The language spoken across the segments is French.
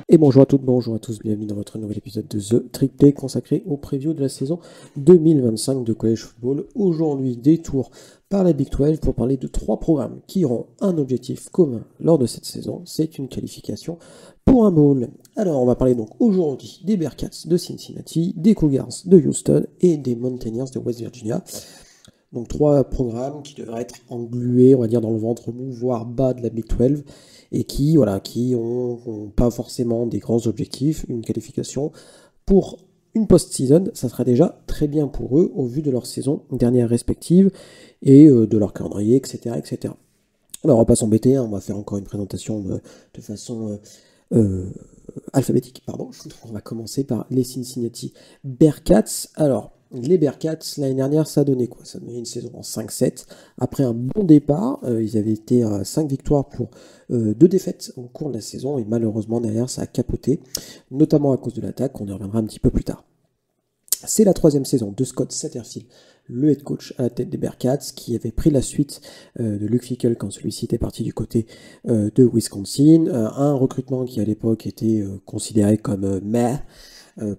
Et bonjour à toutes, bonjour à tous, bienvenue dans votre nouvel épisode de The Trick Play consacré au preview de la saison 2025 de College Football. Aujourd'hui, détour par la Big 12 pour parler de trois programmes qui auront un objectif commun lors de cette saison, c'est une qualification pour un bowl. Alors, on va parler donc aujourd'hui des Bearcats de Cincinnati, des Cougars de Houston et des Mountaineers de West Virginia. Donc trois programmes qui devraient être englués, on va dire, dans le ventre mou, voire bas de la Big 12, et qui ont pas forcément des grands objectifs, une qualification pour une post-season, ça sera déjà très bien pour eux au vu de leur saison dernière respective et de leur calendrier, etc., etc. Alors on va pas s'embêter, on va faire encore une présentation de façon alphabétique, pardon. Donc, on va commencer par les Cincinnati Bearcats. Alors, les Bearcats, l'année dernière, ça donnait quoi? Ça donnait une saison en 5-7. Après un bon départ, ils avaient été à 5 victoires pour 2 défaites au cours de la saison. Et malheureusement, derrière, ça a capoté, notamment à cause de l'attaque. On y reviendra un petit peu plus tard. C'est la troisième saison de Scott Satterfield, le head coach à la tête des Bearcats, qui avait pris la suite de Luke Fickell quand celui-ci était parti du côté de Wisconsin. Un recrutement qui à l'époque était considéré comme meh,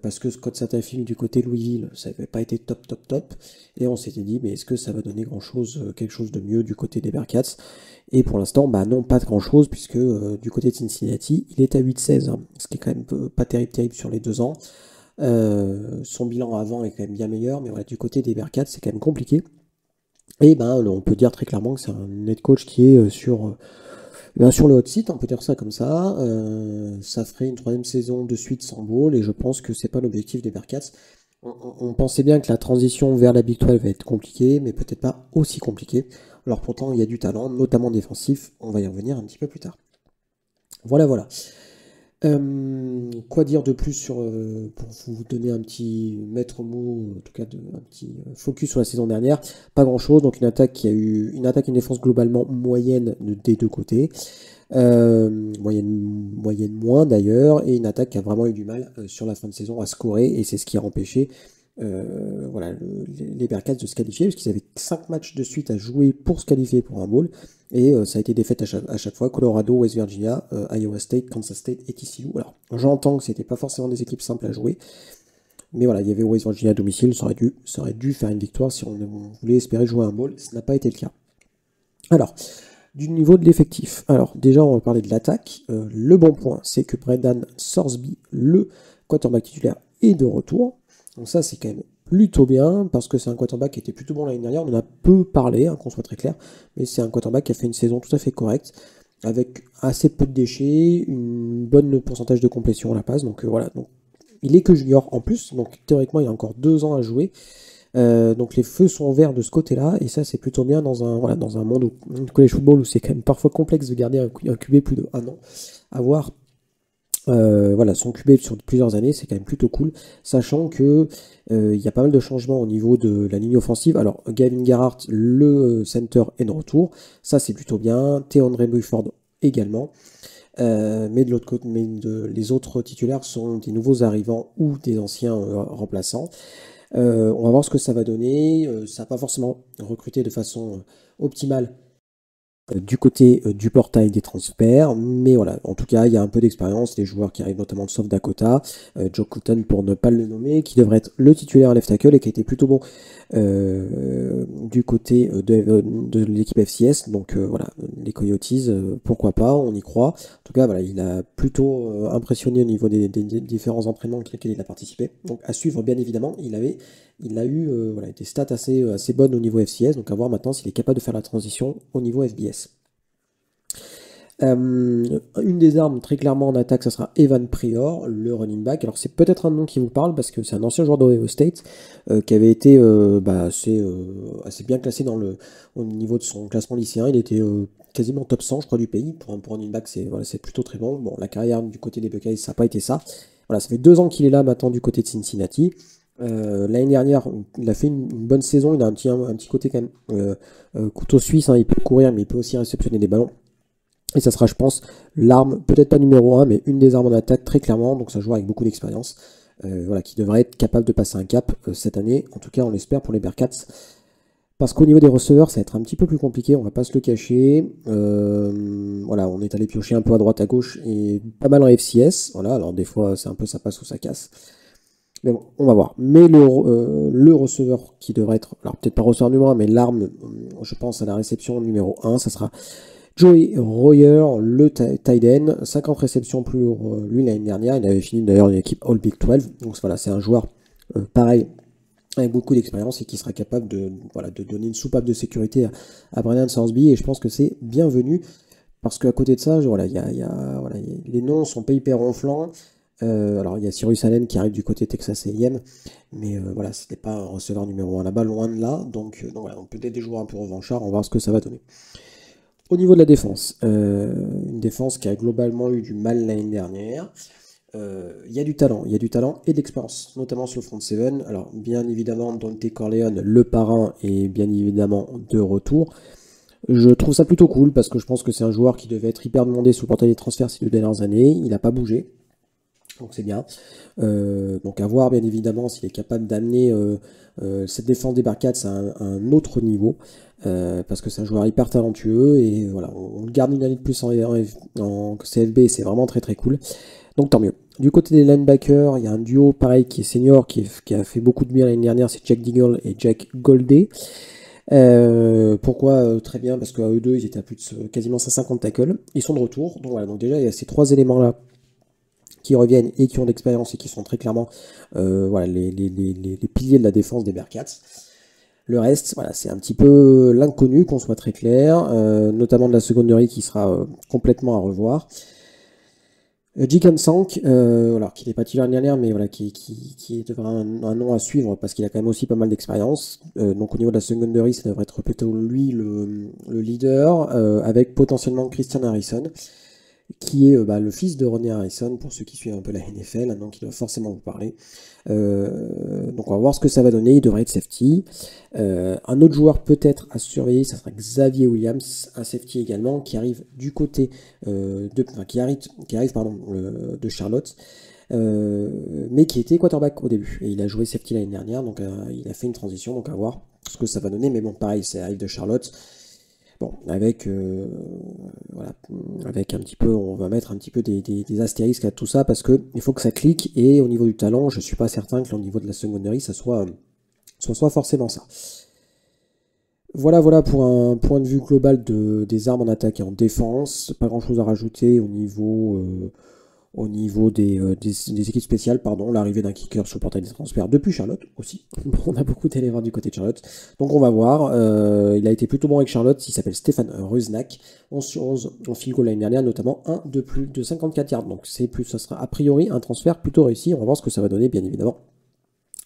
parce que Scott Satterfield du côté de Louisville, ça n'avait pas été top. Et on s'était dit, mais est-ce que ça va donner grand-chose, quelque chose de mieux du côté des Bearcats? Et pour l'instant, bah non, pas grand-chose, puisque du côté de Cincinnati, il est à 8-16, hein, ce qui est quand même pas terrible sur les 2 ans. Son bilan avant est quand même bien meilleur, mais voilà, du côté des Bearcats, c'est quand même compliqué. Et ben, on peut dire très clairement que c'est un head coach qui est sur le hot seat, on peut dire ça comme ça. Ça ferait une troisième saison de suite sans bowl, et je pense que c'est pas l'objectif des Bearcats. On pensait bien que la transition vers la Big 12 va être compliquée, mais peut-être pas aussi compliquée. Alors pourtant, il y a du talent, notamment défensif. On va y revenir un petit peu plus tard. Voilà. Quoi dire de plus pour vous donner un petit maître mot, en tout cas un petit focus sur la saison dernière? Pas grand chose, donc une attaque qui a eu une attaque et une défense globalement moyenne des deux côtés, moyenne moins d'ailleurs, et une attaque qui a vraiment eu du mal sur la fin de saison à scorer, et c'est ce qui a empêché les Bearcats de se qualifier, parce qu'ils avaient 5 matchs de suite à jouer pour se qualifier pour un bowl, et ça a été défaite à chaque fois: Colorado, West Virginia, Iowa State, Kansas State et TCU. Alors j'entends que c'était pas forcément des équipes simples à jouer, mais voilà, il y avait West Virginia à domicile, ça aurait dû faire une victoire si on voulait espérer jouer un bowl, ce n'a pas été le cas. Alors, du niveau de l'effectif, alors déjà on va parler de l'attaque. Le bon point, c'est que Brendan Sorsby, le quarterback titulaire, est de retour. Donc ça, c'est quand même plutôt bien, parce que c'est un quarterback qui était plutôt bon l'année dernière. On en a peu parlé, hein, qu'on soit très clair, mais c'est un quarterback qui a fait une saison tout à fait correcte, avec assez peu de déchets, une bonne pourcentage de complétion à la passe. Donc voilà, donc, il est que junior en plus, donc théoriquement il a encore 2 ans à jouer. Donc les feux sont verts de ce côté-là, et ça c'est plutôt bien dans un monde où college football où c'est quand même parfois complexe de garder un QB plus de 1 an. Avoir son QB sur plusieurs années, c'est quand même plutôt cool, sachant que il y a pas mal de changements au niveau de la ligne offensive. Alors Gavin Gerhardt, le center, est de retour, ça c'est plutôt bien. TeAndre Buford également. Mais de l'autre côté, les autres titulaires sont des nouveaux arrivants ou des anciens remplaçants. On va voir ce que ça va donner. Ça n'a pas forcément recruté de façon optimale du côté du portail des transferts, mais voilà, en tout cas il y a un peu d'expérience, les joueurs qui arrivent notamment de South Dakota, Joe Cotton pour ne pas le nommer, qui devrait être le titulaire à left tackle et qui a été plutôt bon du côté de l'équipe FCS, donc voilà, les Coyotes, pourquoi pas, on y croit. En tout cas voilà, il a plutôt impressionné au niveau des différents entraînements auxquels il a participé, donc à suivre bien évidemment. Il a eu des stats assez bonnes au niveau FCS, donc à voir maintenant s'il est capable de faire la transition au niveau FBS. Une des armes très clairement en attaque, ça sera Evan Prior, le running back. Alors c'est peut-être un nom qui vous parle parce que c'est un ancien joueur d'Ohio State qui avait été assez bien classé au niveau de son classement lycéen. Il était quasiment top 100 je crois du pays. Pour un running back, c'est plutôt très bon. Bon, la carrière du côté des Buckeyes, ça n'a pas été ça. Voilà, ça fait 2 ans qu'il est là maintenant du côté de Cincinnati. L'année dernière, il a fait une bonne saison. Il a un petit côté quand même couteau suisse, hein. Il peut courir, mais il peut aussi réceptionner des ballons. Et ça sera, je pense, l'arme, peut-être pas numéro 1, mais une des armes en attaque très clairement. Donc ça joue avec beaucoup d'expérience. Qui devrait être capable de passer un cap cette année. En tout cas, on l'espère pour les Bearcats. Parce qu'au niveau des receveurs, ça va être un petit peu plus compliqué, on va pas se le cacher. Voilà, on est allé piocher un peu à droite, à gauche, et pas mal en FCS. Voilà, alors des fois, c'est un peu ça passe ou ça casse. Mais bon, on va voir. Mais le receveur qui devrait être, alors peut-être pas receveur numéro 1, mais l'arme, je pense à la réception numéro 1, ça sera Joey Royer, le tight end. 50 réceptions pour lui l'année dernière. Il avait fini d'ailleurs une équipe All Big 12. Donc voilà, c'est un joueur pareil, avec beaucoup d'expérience et qui sera capable voilà, de donner une soupape de sécurité à Brennan Sorsby. Et je pense que c'est bienvenu. Parce qu'à côté de ça, voilà, voilà, les noms sont pas hyper ronflants. Alors il y a Cyrus Allen qui arrive du côté Texas A&M, mais voilà, c'était pas un receveur numéro 1 là-bas, loin de là. Donc voilà, peut-être des joueurs un peu revanchards, on va voir ce que ça va donner. Au niveau de la défense, une défense qui a globalement eu du mal l'année dernière. Il y a du talent et de l'expérience, notamment sur le front 7. Alors bien évidemment, Dante Corleone, le parrain, est bien évidemment de retour. Je trouve ça plutôt cool parce que je pense que c'est un joueur qui devait être hyper demandé sur le portail des transferts ces 2 dernières années. Il n'a pas bougé, donc c'est bien. Donc à voir bien évidemment s'il est capable d'amener cette défense des Bearcats à un autre niveau. Parce que c'est un joueur hyper talentueux et voilà, on le garde une année de plus en CFB, c'est vraiment très très cool. Donc tant mieux. Du côté des linebackers, il y a un duo pareil qui est senior, qui a fait beaucoup de bien l'année dernière, c'est Jack Diggle et Jack Goldé. Pourquoi très bien? Parce qu'à eux deux, ils étaient à plus de quasiment 150 tackles. Ils sont de retour. Donc voilà, donc déjà, il y a ces 3 éléments-là qui reviennent et qui ont d'expérience et qui sont très clairement voilà, les piliers de la défense des Bearcats. Le reste, voilà, c'est un petit peu l'inconnu, qu'on soit très clair, notamment de la secondary qui sera complètement à revoir. Jikan Sank, alors qui n'est pas titulaire l'année dernière, mais voilà, qui devrait un nom à suivre parce qu'il a quand même aussi pas mal d'expérience. Donc au niveau de la secondary, ça devrait être plutôt lui le leader, avec potentiellement Christian Harrison, qui est le fils de Ronnie Harrison, pour ceux qui suivent un peu la NFL, donc il doit forcément vous parler. Donc on va voir ce que ça va donner, il devrait être safety. Un autre joueur peut-être à surveiller, ça sera Xavier Williams, un safety également, qui arrive du côté qui arrive de Charlotte, mais qui était quarterback au début. Et il a joué safety l'année dernière, donc il a fait une transition, donc à voir ce que ça va donner. Mais bon, pareil, c'est arrive de Charlotte. Bon, voilà, avec un petit peu, on va mettre un petit peu des astérisques à tout ça parce que il faut que ça clique et au niveau du talent, je suis pas certain que au niveau de la secondary, ça soit forcément ça. Voilà pour un point de vue global des armes en attaque et en défense. Pas grand chose à rajouter au niveau des équipes spéciales, pardon, l'arrivée d'un kicker sur le portail des transferts depuis Charlotte aussi. On a beaucoup d'éléments du côté de Charlotte. Donc on va voir. Il a été plutôt bon avec Charlotte. Il s'appelle Stéphane Rusnak. 11 sur 11 en field goal l'année dernière, notamment un de plus de 54 yards. Donc ça sera a priori un transfert plutôt réussi. On va voir ce que ça va donner, bien évidemment,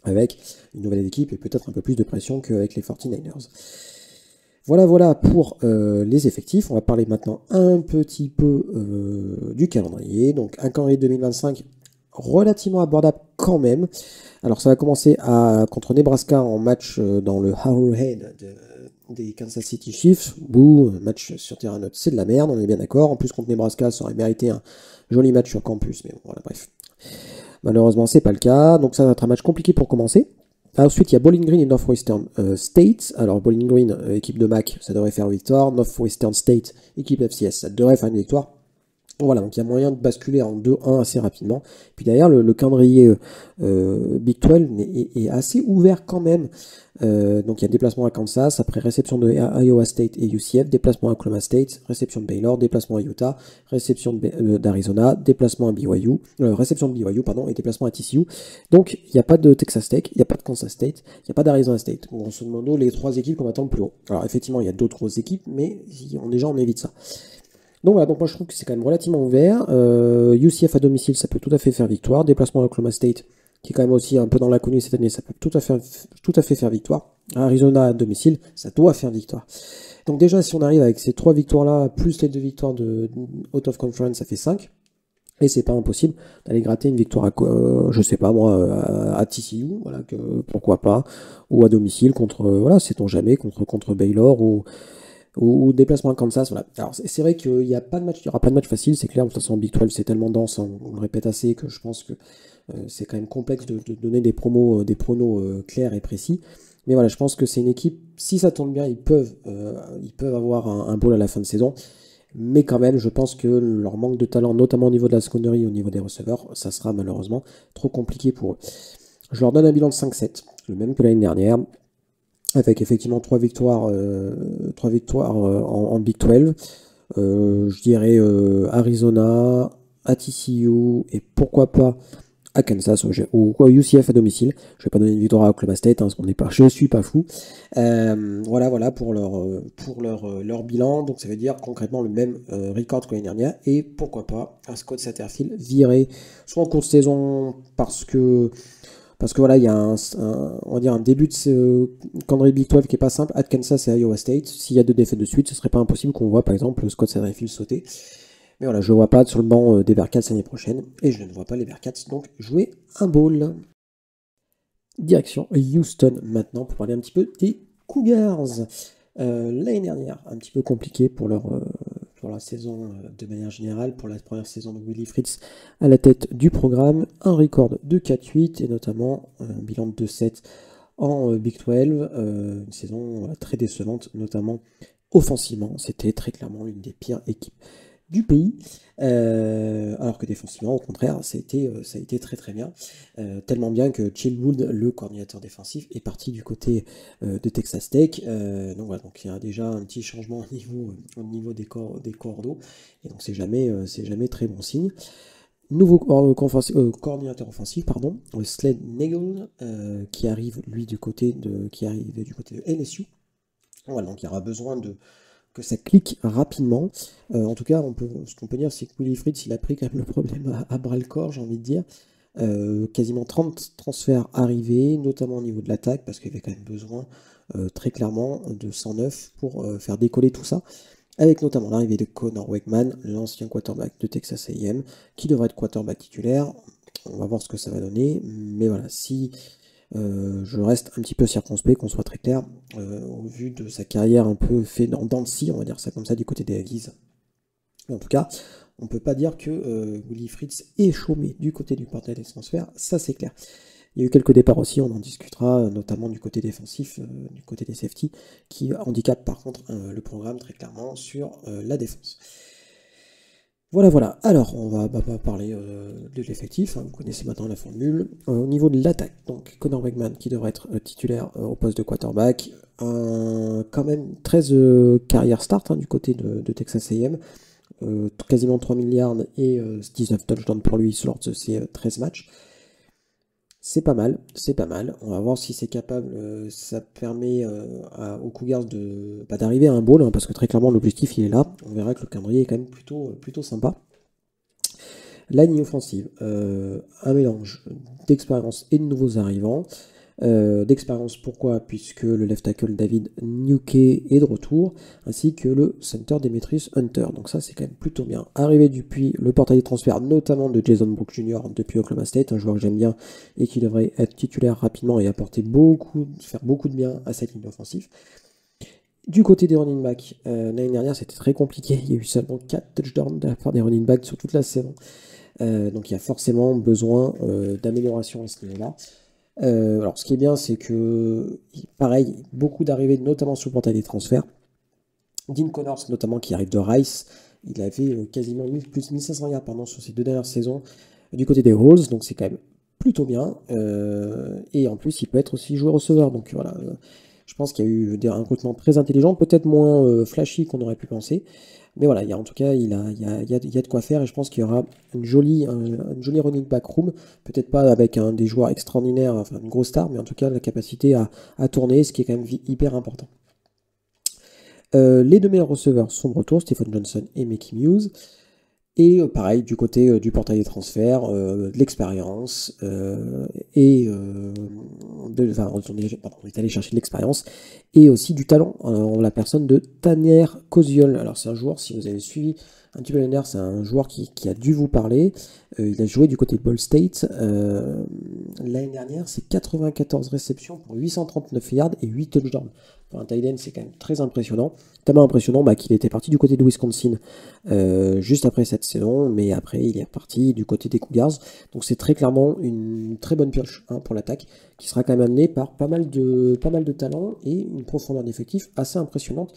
avec une nouvelle équipe et peut-être un peu plus de pression qu'avec les 49ers. Voilà pour les effectifs. On va parler maintenant un petit peu du calendrier. Donc un calendrier 2025 relativement abordable quand même. Alors ça va commencer contre Nebraska en match dans le Arrowhead des Kansas City Chiefs. Bouh, match sur terrain neutre, c'est de la merde, on est bien d'accord. En plus contre Nebraska, ça aurait mérité un joli match sur campus. Mais bon, voilà, bref. Malheureusement, c'est pas le cas. Donc ça va être un match compliqué pour commencer. Ensuite, il y a Bowling Green et Northwestern State. Alors, Bowling Green, équipe de MAC, ça devrait faire victoire. Northwestern State, équipe FCS, ça devrait faire une victoire. Voilà, donc il y a moyen de basculer en 2-1 assez rapidement. Puis derrière, le calendrier Big 12 est assez ouvert quand même. Donc il y a déplacement à Kansas, après réception de Iowa State et UCF, déplacement à Oklahoma State, réception de Baylor, déplacement à Utah, réception d'Arizona, déplacement à BYU, réception de BYU, pardon, et déplacement à TCU. Donc il n'y a pas de Texas Tech, il n'y a pas de Kansas State, il n'y a pas d'Arizona State. Grosso modo, les 3 équipes qu'on attend le plus haut. Alors effectivement, il y a d'autres grosses équipes, mais déjà on évite ça. Donc voilà, donc moi je trouve que c'est quand même relativement ouvert. UCF à domicile, ça peut tout à fait faire victoire. Déplacement à Oklahoma State, qui est quand même aussi un peu dans l'inconnu cette année, ça peut tout à fait faire victoire. Arizona à domicile, ça doit faire victoire. Donc déjà, si on arrive avec ces 3 victoires-là, plus les 2 victoires de Out of Conference, ça fait 5. Et c'est pas impossible d'aller gratter une victoire je sais pas moi, à TCU, voilà, pourquoi pas, ou à domicile contre, voilà, sait-on jamais, contre Baylor ou déplacement à Kansas, voilà. Alors c'est vrai qu'il n'y a pas de match, il n'y aura pas de match facile, c'est clair. De toute façon, Big 12 c'est tellement dense, hein, on le répète assez, que je pense que c'est quand même complexe de donner des pronos clairs et précis. Mais voilà, je pense que c'est une équipe, si ça tourne bien, ils peuvent avoir un bowl à la fin de saison. Mais quand même, je pense que leur manque de talent, notamment au niveau de la secondary, au niveau des receveurs, ça sera malheureusement trop compliqué pour eux. Je leur donne un bilan de 5-7, le même que l'année dernière, avec effectivement 3 victoires en Big 12. Je dirais Arizona, à TCU et pourquoi pas à Kansas ou UCF à domicile. Je vais pas donner une victoire à Oklahoma State, hein, parce qu'on n'est pas, je suis pas fou. Voilà pour leur bilan. Donc ça veut dire concrètement le même record que l'année dernière. Et pourquoi pas un Scott Satterfield viré soit en cours de saison parce que voilà, il y a on va dire un début de ce calendrier Big 12 qui est pas simple, à Kansas et Iowa State. S'il y a 2 défaites de suite, ce serait pas impossible qu'on voit par exemple Scott Satterfield sauter. Mais voilà, je ne vois pas sur le banc des Bearcats l'année prochaine, et je ne vois pas les Bearcats donc jouer un bowl. Direction Houston maintenant pour parler un petit peu des Cougars. L'année dernière, un petit peu compliqué pour la saison de manière générale, pour la première saison de Willie Fritz à la tête du programme, un record de 4-8 et notamment un bilan de 2-7 en Big 12, une saison très décevante, notamment offensivement. C'était très clairement l'une des pires équipes du pays, alors que défensivement, au contraire, ça a été très très bien, tellement bien que Chillwood, le coordinateur défensif, est parti du côté de Texas Tech, donc voilà, donc il y a déjà un petit changement au niveau des cordeaux, et donc c'est jamais très bon signe. Nouveau coordinateur offensif, pardon, Sled Nagel, qui arrive du côté de LSU. Voilà, donc il y aura besoin que ça clique rapidement. En tout cas, ce qu'on peut dire, c'est que Willie Fritz, il a pris quand même le problème à bras le corps, j'ai envie de dire. Quasiment 30 transferts arrivés, notamment au niveau de l'attaque, parce qu'il y avait quand même besoin, très clairement, de 109 pour faire décoller tout ça. Avec notamment l'arrivée de Connor Wakeman, l'ancien quarterback de Texas A&M, qui devrait être quarterback titulaire. On va voir ce que ça va donner. Mais voilà, si je reste un petit peu circonspect, qu'on soit très clair, au vu de sa carrière un peu fait dans le scie, on va dire ça comme ça, du côté des Aggies. En tout cas, on ne peut pas dire que Willie Fritz est chômé du côté du portail des transferts, ça c'est clair. Il y a eu quelques départs aussi, on en discutera, notamment du côté défensif, du côté des safety, qui handicapent par contre le programme très clairement sur la défense. Voilà. Alors, on va pas parler de l'effectif, hein, vous connaissez maintenant la formule. Au niveau de l'attaque, donc Connor Wakeman qui devrait être titulaire au poste de quarterback, quand même 13 carrière start du côté de Texas A&M, quasiment 3 milliards et 19 touchdowns pour lui lors de ces 13 matchs. C'est pas mal. On va voir si c'est capable, ça permet aux Cougars d'arriver à un bowl, hein, parce que très clairement l'objectif il est là. On verra que le calendrier est quand même plutôt sympa. La ligne offensive, un mélange d'expérience et de nouveaux arrivants. D'expérience, pourquoi? Puisque le left tackle David Newkey est de retour, ainsi que le center Demetrius Hunter. Donc ça c'est quand même plutôt bien. Arrivé depuis le portail des transferts, notamment de Jason Brooks Jr. depuis Oklahoma State, un joueur que j'aime bien et qui devrait être titulaire rapidement et apporter faire beaucoup de bien à cette ligne offensive. Du côté des running backs, l'année dernière c'était très compliqué, il y a eu seulement 4 touchdowns de la part des running backs sur toute la saison. Donc il y a forcément besoin d'amélioration à ce niveau-là. Alors ce qui est bien, c'est que, pareil, beaucoup d'arrivées, notamment sur le portail des transferts. Dean Connors, notamment, qui arrive de Rice, il avait quasiment plus de 1500 yards sur ces 2 dernières saisons du côté des Rolls, donc c'est quand même plutôt bien. Et en plus, il peut être aussi joueur receveur, donc voilà. Je pense qu'il y a eu des recrutements très intelligents, peut-être moins flashy qu'on aurait pu penser. Mais voilà, en tout cas, il y a de quoi faire et je pense qu'il y aura une jolie running back room. Peut-être pas avec des joueurs extraordinaires, enfin une grosse star, mais en tout cas la capacité à tourner, ce qui est quand même hyper important. Les 2 meilleurs receveurs sont de retour, Stephen Johnson et Mickey Muse. Et pareil, du côté du portail des transferts, de l'expérience, on est allé chercher de l'expérience, et aussi du talent, en la personne de Tanner Koziol. Alors c'est un joueur, si vous avez suivi un petit peu l'année, c'est un joueur qui a dû vous parler, il a joué du côté de Ball State, l'année dernière c'est 94 réceptions pour 839 yards et 8 touchdowns. pour un tight end, c'est quand même très impressionnant. Tellement impressionnant qu'il était parti du côté de Wisconsin juste après cette saison, mais après il est reparti du côté des Cougars. Donc c'est très clairement une très bonne pioche pour l'attaque, qui sera quand même amenée par pas mal de talent et une profondeur d'effectif assez impressionnante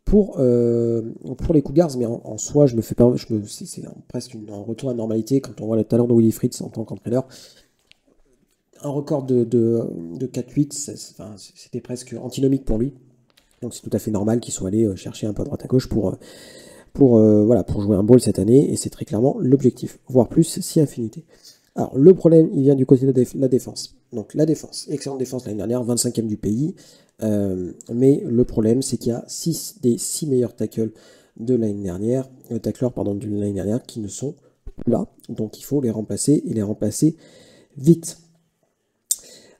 pour les Cougars. Mais en soi, c'est presque un retour à la normalité quand on voit le talent de Willie Fritz en tant qu'entraîneur. Un record de 4-8, c'était presque antinomique pour lui. Donc c'est tout à fait normal qu'il soit allé chercher un peu à droite à gauche pour jouer un bowl cette année, et c'est très clairement l'objectif, voire plus si affinité. Alors le problème, il vient du côté de la défense. Donc la défense, excellente défense l'année dernière, 25e du pays, mais le problème c'est qu'il y a 6 des 6 meilleurs tackleurs de l'année dernière, qui ne sont plus là, donc il faut les remplacer, et les remplacer vite.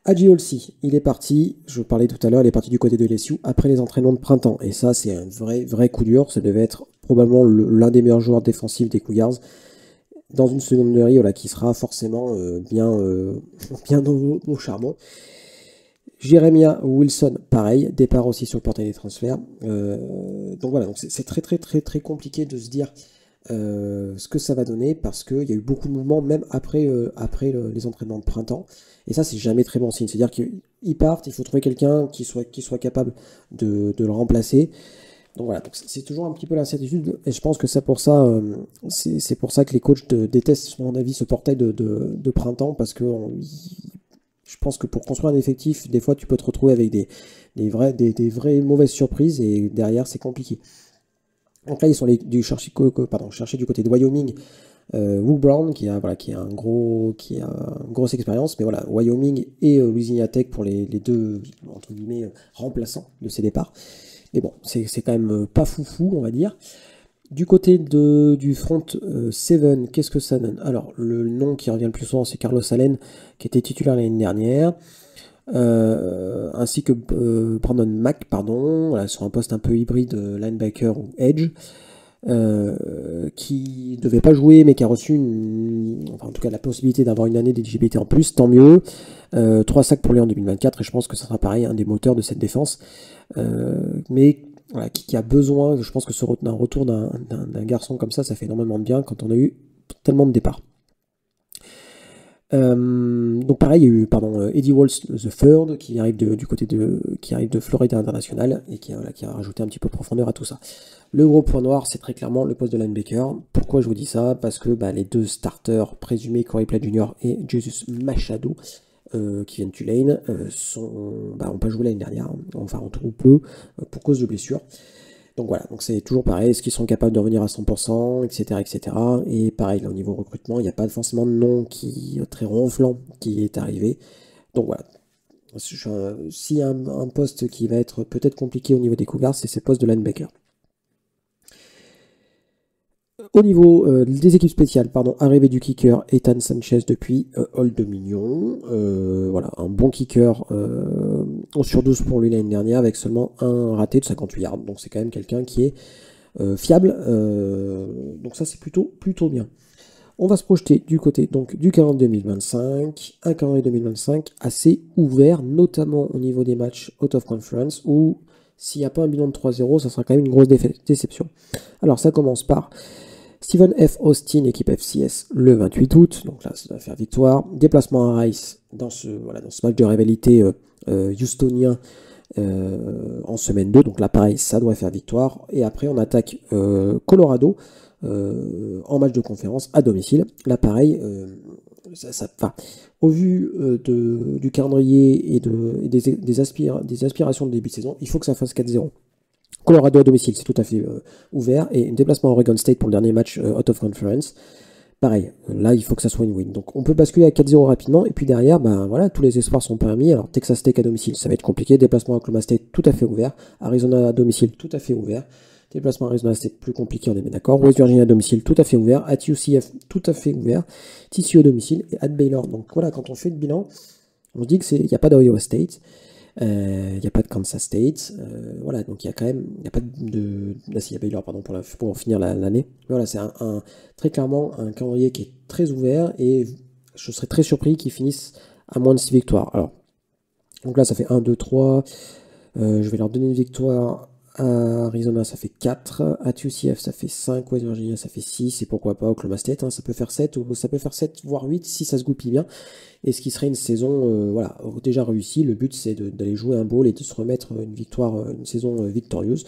Adji Olsi, il est parti, je vous parlais tout à l'heure, il est parti du côté de LSU après les entraînements de printemps. Et ça, c'est un vrai coup dur. Ça devait être probablement l'un des meilleurs joueurs défensifs des Cougars, dans une secondaire qui sera forcément bien au charbon. Jeremiah Wilson, pareil, départ aussi sur le portail des transferts. Donc voilà, c'est très compliqué de se dire ce que ça va donner, parce qu'il y a eu beaucoup de mouvements même après les entraînements de printemps, et ça c'est jamais très bon signe. C'est à dire qu'ils partent, il faut trouver quelqu'un qui soit capable de le remplacer. Donc voilà, c'est toujours un petit peu l'incertitude, et je pense que c'est pour ça que les coachs détestent, à mon avis, ce portail de printemps, parce que je pense que pour construire un effectif, des fois tu peux te retrouver avec des vraies mauvaises surprises, et derrière c'est compliqué. Donc là, ils sont chercher du côté de Wyoming, Wook Brown, qui a une grosse expérience, mais voilà, Wyoming et Louisiana Tech pour les deux, entre guillemets, remplaçants de ces départs. Mais bon, c'est quand même pas foufou, on va dire. Du côté du front 7, qu'est-ce que ça donne? Alors, le nom qui revient le plus souvent, c'est Carlos Allen, qui était titulaire l'année dernière. Ainsi que Brandon Mack, sur un poste un peu hybride, linebacker ou edge, qui devait pas jouer, mais qui a reçu en tout cas la possibilité d'avoir une année d'éligibilité en plus, tant mieux. 3 sacs pour lui en 2024, et je pense que ça sera pareil, un des moteurs de cette défense, mais voilà, qui a besoin, je pense que un retour d'un garçon comme ça fait énormément de bien quand on a eu tellement de départs. Donc pareil, il y a eu Eddie Walsh III qui arrive de Florida International, et qui a rajouté un petit peu de profondeur à tout ça. Le gros point noir, c'est très clairement le poste de linebacker. Pourquoi je vous dis ça? Parce que les deux starters présumés, Corey Platt Jr. et Jesus Machado, qui viennent de Tulane, n'ont pas joué l'année dernière, enfin en trop peu, pour cause de blessures. Donc voilà, donc c'est toujours pareil, est-ce qu'ils sont capables de revenir à 100%, etc. Et pareil, là, au niveau recrutement, il n'y a pas forcément de nom très ronflant qui est arrivé. Donc voilà, s'il y a un poste qui va être peut-être compliqué au niveau des Cougars, c'est ce poste de linebacker. Au niveau des équipes spéciales, arrivée du kicker Ethan Sanchez depuis Old Dominion. Voilà, un bon kicker, 11 sur 12 pour lui l'année dernière, avec seulement un raté de 58 yards. Donc c'est quand même quelqu'un qui est fiable. Donc ça c'est plutôt bien. On va se projeter du côté du calendrier 2025, un calendrier 2025 assez ouvert, notamment au niveau des matchs out of conference, où s'il n'y a pas un bilan de 3-0, ça sera quand même une grosse déception. Alors ça commence par Stephen F. Austin, équipe FCS, le 28 août, donc là ça doit faire victoire. Déplacement à Rice dans ce match de rivalité houstonien en semaine 2, donc là pareil, ça doit faire victoire. Et après on attaque Colorado en match de conférence à domicile. Là pareil, au vu du calendrier et des aspirations de début de saison, il faut que ça fasse 4-0. Colorado à domicile, c'est tout à fait ouvert. Et un déplacement à Oregon State pour le dernier match out of conference. Pareil, là il faut que ça soit une win. Donc on peut basculer à 4-0 rapidement. Et puis derrière, tous les espoirs sont permis. Alors Texas Tech à domicile, ça va être compliqué. Déplacement à Oklahoma State, tout à fait ouvert. Arizona à domicile, tout à fait ouvert. Déplacement à Arizona State, plus compliqué, on est bien d'accord. West Virginia à domicile, tout à fait ouvert. At UCF, tout à fait ouvert. TCU à domicile et at Baylor. Donc voilà, quand on fait le bilan, on se dit qu'il n'y a pas d'Ohio State. Il n'y a pas de Kansas State, voilà, donc il y a quand même, il n'y a pas de, là s'il y a Baylor, pour finir l'année, voilà, c'est très clairement un calendrier qui est très ouvert, et je serais très surpris qu'ils finissent à moins de 6 victoires. Alors, donc là ça fait 1, 2, 3, Je vais leur donner une victoire à Arizona, ça fait 4, à UCF, ça fait 5, West Virginia, ça fait 6, et pourquoi pas Oklahoma State, hein, ça peut faire 7, ou ça peut faire 7, voire 8, si ça se goupille bien, et ce qui serait une saison voilà, déjà réussie. Le but, c'est d'aller jouer un bowl et de se remettre une victoire, une saison victorieuse.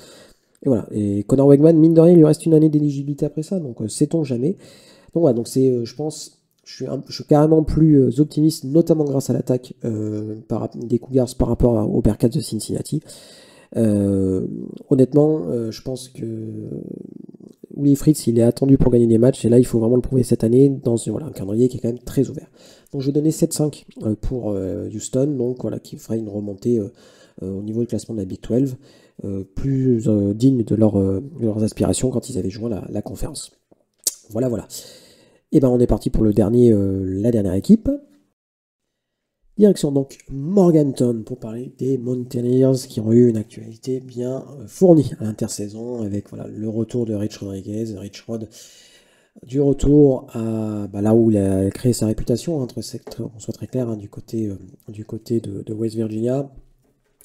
Et voilà, et Conor Wegman, mine de rien, il lui reste une année d'éligibilité après ça, donc sait-on jamais. Donc voilà, donc c'est, je pense, je suis carrément plus optimiste, notamment grâce à l'attaque des Cougars par rapport aux Bearcats de Cincinnati. Honnêtement, je pense que Willie Fritz, il est attendu pour gagner des matchs, et là, il faut vraiment le prouver cette année dans voilà, un calendrier qui est quand même très ouvert. Donc, je vais donner 7-5 pour Houston, donc voilà, qui ferait une remontée au niveau du classement de la Big 12, plus digne de leurs aspirations quand ils avaient joué la conférence. Voilà, voilà. Et ben, on est parti pour la dernière équipe. Direction donc Morganton pour parler des Mountaineers qui ont eu une actualité bien fournie à l'intersaison avec voilà, le retour de Rich Rodriguez. Rich Rod du retour à là où il a créé sa réputation, on soit très clair, hein, du côté de West Virginia.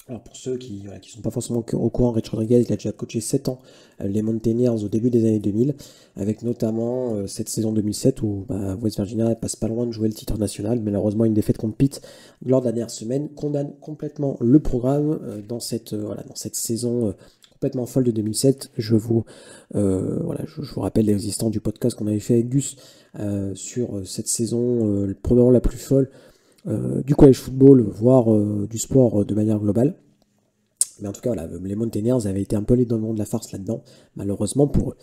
Alors pour ceux qui ne sont pas forcément au courant, Rich Rodriguez, il a déjà coaché 7 ans les Mountaineers au début des années 2000, avec notamment cette saison 2007 où West Virginia passe pas loin de jouer le titre national. Malheureusement, une défaite contre Pitt lors de la dernière semaine condamne complètement le programme dans cette saison complètement folle de 2007. Je vous rappelle l'existence du podcast qu'on avait fait avec Gus sur cette saison, probablement la plus folle du college football, voire du sport de manière globale. Mais en tout cas, voilà, les Mountaineers avaient été un peu les donnants de la farce là-dedans, malheureusement pour eux.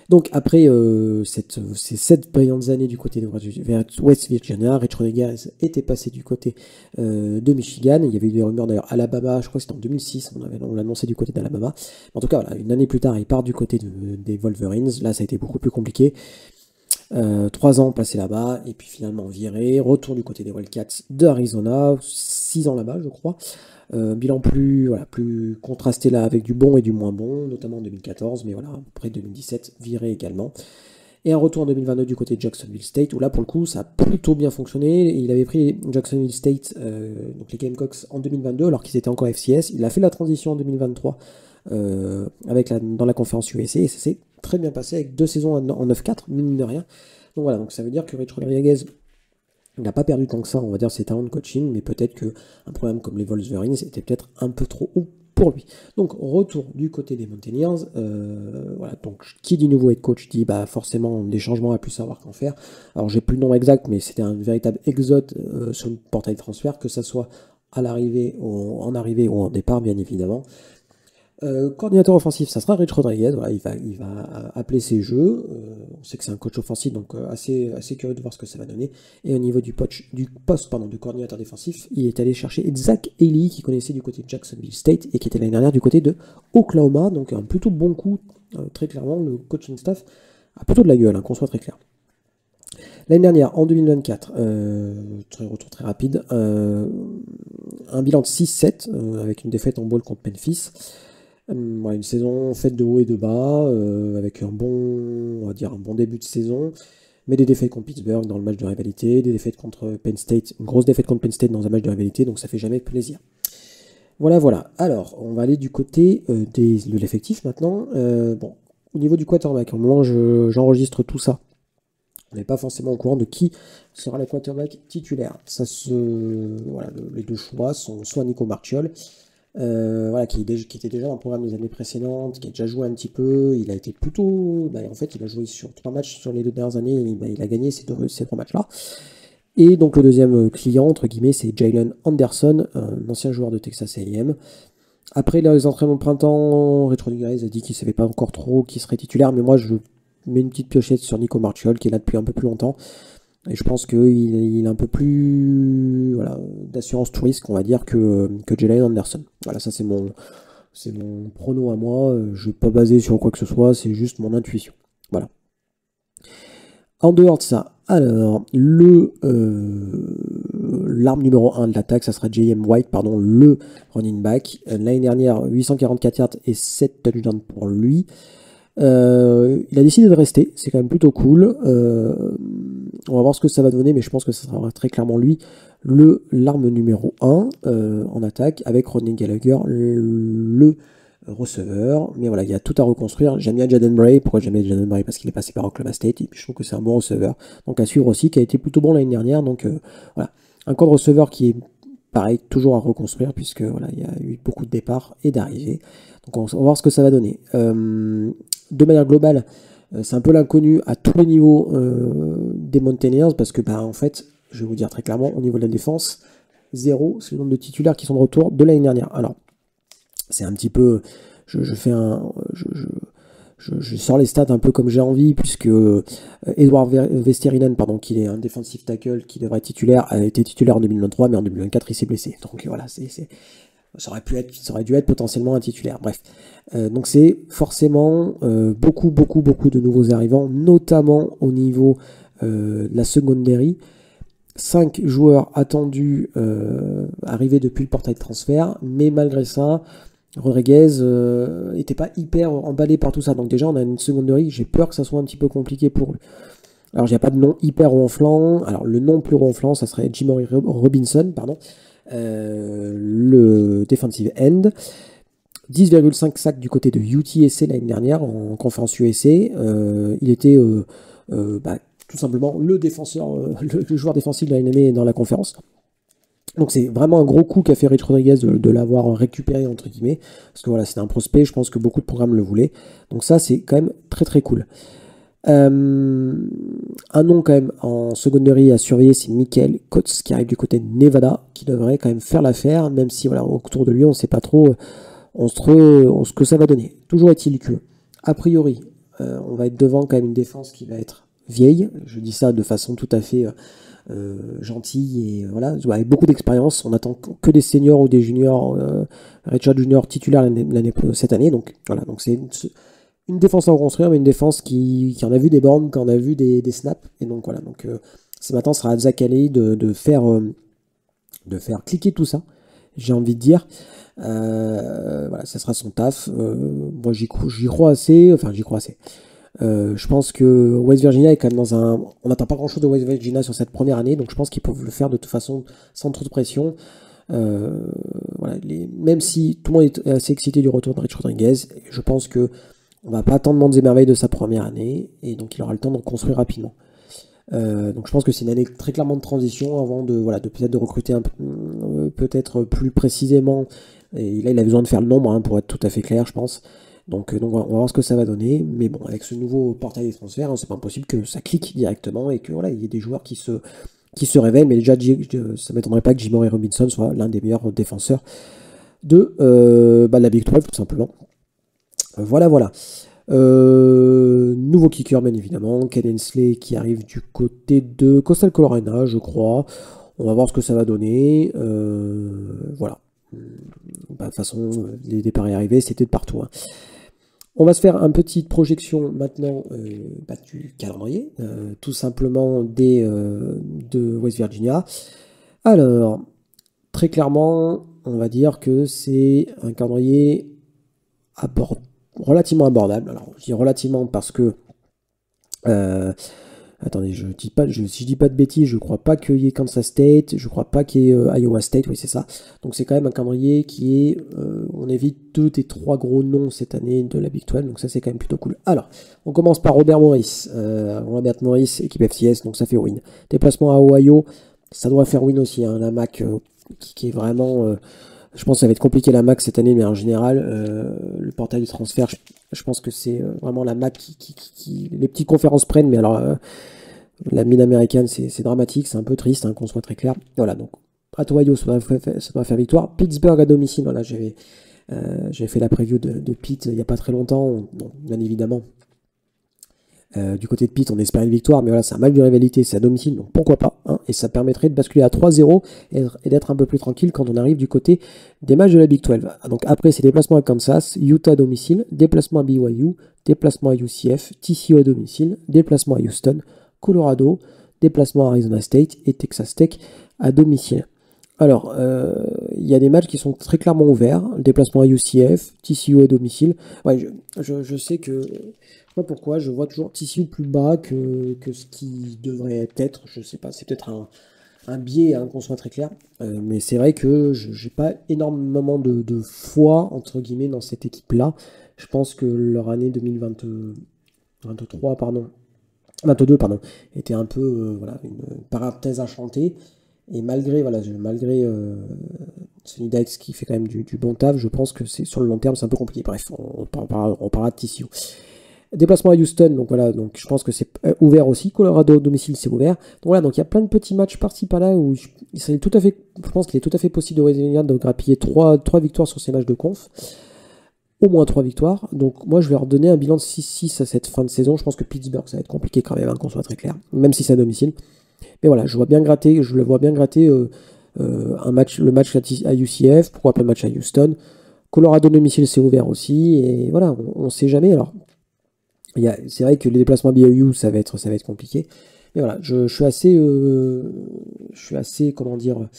Donc après ces 7 brillantes années du côté de West Virginia, Rich Rodriguez était passé du côté de Michigan. Il y avait eu des rumeurs d'ailleurs Alabama, je crois que c'était en 2006, on l'a annoncé du côté d'Alabama. En tout cas, voilà, une année plus tard, il part du côté des Wolverines. Là, ça a été beaucoup plus compliqué. 3 ans passés là-bas, et puis finalement viré, retour du côté des Wildcats d'Arizona, 6 ans là-bas je crois, bilan plus contrasté là avec du bon et du moins bon, notamment en 2014, mais voilà, après 2017, viré également. Et un retour en 2022 du côté de Jacksonville State, où là pour le coup ça a plutôt bien fonctionné. Il avait pris Jacksonville State, donc les Gamecocks en 2022, alors qu'ils étaient encore FCS. Il a fait la transition en 2023 dans la conférence USA, et ça s'est très bien passé avec 2 saisons en 9-4, mine de rien. Donc voilà, donc ça veut dire que Rich Rodriguez n'a pas perdu tant que ça, on va dire, ses talents de coaching, mais peut-être qu'un programme comme les Wolverines était peut-être un peu trop haut pour lui. Donc retour du côté des Mountaineers, voilà, donc qui dit nouveau head coach dit forcément des changements à plus savoir qu'en faire. Alors j'ai plus le nom exact, mais c'était un véritable exode sur le portail de transfert, que ça soit à l'arrivée, en arrivée ou en départ, bien évidemment. Coordinateur offensif, ça sera Rich Rodriguez. Voilà, il va appeler ses jeux. On sait que c'est un coach offensif, donc assez curieux de voir ce que ça va donner. Et au niveau du poste de coordinateur défensif, il est allé chercher Zach Haley, qui connaissait du côté de Jacksonville State et qui était l'année dernière du côté de Oklahoma. Donc un plutôt bon coup, très clairement. Le coaching staff a plutôt de la gueule, qu'on soit très clair. L'année dernière, en 2024, retour très rapide, un bilan de 6-7 avec une défaite en bowl contre Memphis. Une saison faite de haut et de bas, avec on va dire un bon début de saison, mais des défaites contre Pittsburgh dans le match de rivalité, des défaites contre Penn State, une grosse défaite contre Penn State dans un match de rivalité, donc ça fait jamais plaisir. Voilà. Alors, on va aller du côté de l'effectif maintenant. Au niveau du quarterback, au moment où j'enregistre tout ça, on n'est pas forcément au courant de qui sera le quarterback titulaire. Les 2 choix sont soit Nico Marchiol, qui était déjà dans le programme des années précédentes, qui a déjà joué un petit peu. Il a été plutôt. En fait, il a joué sur 3 matchs sur les 2 dernières années. Et, il a gagné ces 3 matchs-là. Et donc, le deuxième client, entre guillemets, c'est Jalen Anderson, un ancien joueur de Texas A&M. Après les entraînements de printemps, Rich Rodriguez a dit qu'il ne savait pas encore trop qui serait titulaire, mais moi, je mets une petite piochette sur Nico Marchiol, qui est là depuis un peu plus longtemps. Et je pense qu'il a un peu plus d'assurance tout risque, on va dire, que Jalen Anderson. Voilà, ça c'est mon prono à moi. Je ne vais pas baser sur quoi que ce soit, c'est juste mon intuition. Voilà. En dehors de ça, alors, l'arme numéro 1 de l'attaque, ça sera J.M. White, le running back. L'année dernière, 844 yards et 7 touchdowns pour lui. Il a décidé de rester, c'est quand même plutôt cool. On va voir ce que ça va donner, mais je pense que ça sera très clairement lui l'arme numéro 1 en attaque, avec Rodney Gallagher, le receveur. Mais voilà, il y a tout à reconstruire. J'aime bien Jaden Bray. Pourquoi j'aime bien Jaden Bray? Parce qu'il est passé par Oklahoma State, et puis je trouve que c'est un bon receveur. Donc à suivre aussi, qui a été plutôt bon l'année dernière. Donc voilà, un corps de receveur qui est pareil, toujours à reconstruire, puisque voilà, il y a eu beaucoup de départs et d'arrivées. Donc on va voir ce que ça va donner. De manière globale, c'est un peu l'inconnu à tous les niveaux des Mountaineers, parce que bah, en fait, je vais vous dire très clairement, au niveau de la défense, 0, c'est le nombre de titulaires qui sont de retour de l'année dernière. Alors, c'est un petit peu, je fais un, je sors les stats un peu comme j'ai envie, puisque Edward Vesterinen, pardon, qui est un defensive tackle qui devrait être titulaire, a été titulaire en 2023, mais en 2024 il s'est blessé. Donc voilà, ça aurait dû être potentiellement un titulaire. Bref, donc c'est forcément beaucoup de nouveaux arrivants, notamment au niveau de la secondary. 5 joueurs attendus arrivés depuis le portail de transfert, mais malgré ça, Rodriguez n'était pas hyper emballé par tout ça. Donc déjà, on a une secondary, j'ai peur que ça soit un petit peu compliqué pour lui. Alors, il n'y a pas de nom hyper ronflant. Alors, le nom plus ronflant, ça serait Jimmy Robinson, pardon, le defensive end. 10,5 sacs du côté de UTSA l'année dernière en conférence USA. Il était tout simplement le défenseur, le joueur défensif de l'année dans la conférence. Donc c'est vraiment un gros coup qu'a fait Rich Rodriguez de l'avoir récupéré entre guillemets, parce que voilà, c'était un prospect, je pense que beaucoup de programmes le voulaient. Donc ça c'est quand même très cool. Un nom quand même en secondary à surveiller, c'est Michael Coates qui arrive du côté de Nevada, qui devrait quand même faire l'affaire, même si voilà, autour de lui on ne sait pas trop ce que ça va donner. Toujours est-il que, a priori, on va être devant quand même une défense qui va être vieille. Je dis ça de façon tout à fait gentille et voilà, avec beaucoup d'expérience. On attend que des seniors ou des juniors, Richard Junior titulaire cette année. Donc voilà, donc c'est une défense à reconstruire, mais une défense qui en a vu des bornes, qui en a vu des snaps. Et donc voilà, donc ce matin sera à Zach Alley de faire cliquer tout ça. J'ai envie de dire. Voilà, ça sera son taf. Moi, j'y crois assez. Enfin, j'y crois assez. Je pense que West Virginia est quand même dans un... On n'attend pas grand-chose de West Virginia sur cette première année, donc je pense qu'ils peuvent le faire de toute façon sans trop de pression. Voilà, même si tout le monde est assez excité du retour de Rich Rodriguez, je pense que on va pas attendre mondes et merveilles de sa première année, et donc il aura le temps de construire rapidement. Donc je pense que c'est une année très clairement de transition avant de peut-être de recruter peut-être plus précisément. Et là il a besoin de faire le nombre pour être tout à fait clair, je pense. Donc on va voir ce que ça va donner. Mais bon, avec ce nouveau portail des transferts, c'est pas impossible que ça clique directement et que voilà, il y ait des joueurs qui se révèlent. Mais déjà, ça m'étonnerait pas que Jimmy Robinson soit l'un des meilleurs défenseurs de la Big 12 tout simplement. Voilà. Nouveau kicker bien évidemment, Ken Hensley qui arrive du côté de Coastal Carolina, je crois. On va voir ce que ça va donner. Voilà. De toute façon, les départs y arrivés, c'était de partout. On va se faire une petite projection maintenant du calendrier, tout simplement de West Virginia. Alors, très clairement, on va dire que c'est un calendrier relativement abordable. Alors, je dis relativement parce que attendez, si je dis pas de bêtises, je crois pas qu'il y ait Kansas State, je crois pas qu'il y ait Iowa State, oui c'est ça. Donc c'est quand même un calendrier qui est, on évite 2 des 3 gros noms cette année de la Big 12, donc ça c'est quand même plutôt cool. Alors, on commence par Robert Morris, équipe FCS, donc ça fait win. Déplacement à Ohio, ça doit faire win aussi, la MAC qui est vraiment... je pense que ça va être compliqué la MAC cette année, mais en général, le portail de transfert, je pense que c'est vraiment la MAC qui les petites conférences prennent, mais alors la mid-américaine, c'est dramatique, c'est un peu triste, qu'on soit très clair. Voilà, donc à Ohio, ça doit faire victoire. Pittsburgh à domicile, voilà, j'avais fait la preview de Pitt il n'y a pas très longtemps, bon, bien évidemment. Du côté de Pitt, on espère une victoire, mais voilà, c'est un match de rivalité, c'est à domicile, donc pourquoi pas, et ça permettrait de basculer à 3-0 et d'être un peu plus tranquille quand on arrive du côté des matchs de la Big 12. Donc après, c'est déplacement à Kansas, Utah à domicile, déplacement à BYU, déplacement à UCF, TCU à domicile, déplacement à Houston, Colorado, déplacement à Arizona State et Texas Tech à domicile. Alors, il y a des matchs qui sont très clairement ouverts, déplacement à UCF, TCU à domicile. Ouais, je sais que... pourquoi je vois toujours TCU plus bas que ce qui devrait être, je sais pas, c'est peut-être un biais, hein, qu'on soit très clair. Mais c'est vrai que je n'ai pas énormément de foi, entre guillemets, dans cette équipe-là. Je pense que leur année 2023, pardon, 22, pardon, était un peu, voilà, une parenthèse enchantée. Et malgré, voilà, malgré Sonny Dykes qui fait quand même du bon taf, je pense que c'est sur le long terme, c'est un peu compliqué. Bref, on parlera de TCU. Déplacement à Houston, donc voilà, donc je pense que c'est ouvert aussi. Colorado domicile, c'est ouvert. Donc voilà, donc il y a plein de petits matchs par-ci par-là où je pense qu'il est tout à fait possible de West Virginia de grappiller 3 victoires sur ces matchs de conf. Au moins 3 victoires. Donc moi, je vais leur donner un bilan de 6-6 à cette fin de saison. Je pense que Pittsburgh, ça va être compliqué quand même, hein, qu'on soit très clair, même si c'est à domicile. Mais voilà, je le vois bien gratter le match à UCF, pourquoi pas le match à Houston. Colorado domicile, c'est ouvert aussi. Et voilà, on ne sait jamais. Alors, c'est vrai que les déplacements BYU, ça va être compliqué. Mais voilà, je suis assez, comment dire,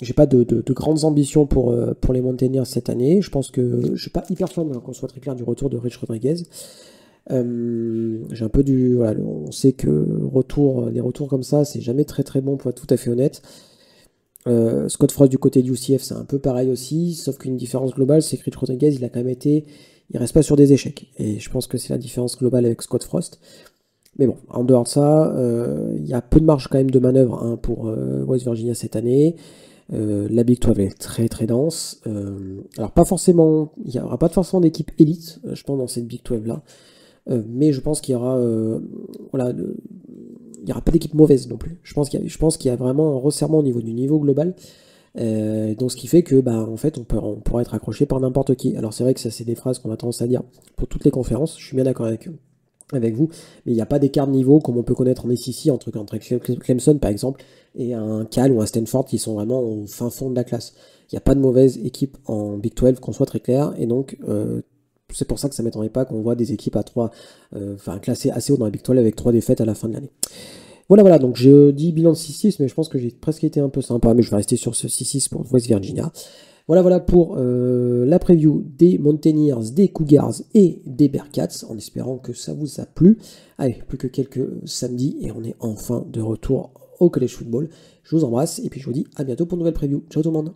j'ai pas de grandes ambitions pour les Mountaineers cette année. Je pense que je suis pas hyper fan, hein, qu'on soit très clair, du retour de Rich Rodriguez. J'ai un peu voilà, on sait que les retours comme ça, c'est jamais très très bon, pour être tout à fait honnête. Scott Frost du côté du UCF, c'est un peu pareil aussi, sauf qu'une différence globale, c'est que Rich Rodriguez, il reste pas sur des échecs. Et je pense que c'est la différence globale avec Scott Frost. Mais bon, en dehors de ça, il y a peu de marge quand même de manœuvre, hein, pour West Virginia cette année. La Big 12 est très très dense. Alors pas forcément, il n'y aura pas forcément d'équipe élite, je pense, dans cette Big 12 là. Mais je pense qu'il y aura, voilà, il n'y aura pas d'équipe mauvaise non plus. Je pense qu'il y a vraiment un resserrement au niveau du niveau global. Donc ce qui fait que, bah, en fait, on pourra être accroché par n'importe qui. Alors c'est vrai que ça, c'est des phrases qu'on a tendance à dire pour toutes les conférences. Je suis bien d'accord avec vous, mais il n'y a pas d'écart de niveau comme on peut connaître en SEC entre Clemson par exemple et un Cal ou un Stanford qui sont vraiment au fin fond de la classe. Il n'y a pas de mauvaise équipe en Big 12, qu'on soit très clair, et donc c'est pour ça que ça ne m'étonnerait pas qu'on voit des équipes à 3, classées assez haut dans la Big 12 avec 3 défaites à la fin de l'année. Voilà, donc j'ai dit bilan de 6-6, mais je pense que j'ai presque été un peu sympa, mais je vais rester sur ce 6-6 pour West Virginia. Voilà pour la preview des Mountaineers, des Cougars et des Bearcats, en espérant que ça vous a plu. Allez, plus que quelques samedis et on est enfin de retour au college football. Je vous embrasse et puis je vous dis à bientôt pour une nouvelle preview. Ciao tout le monde.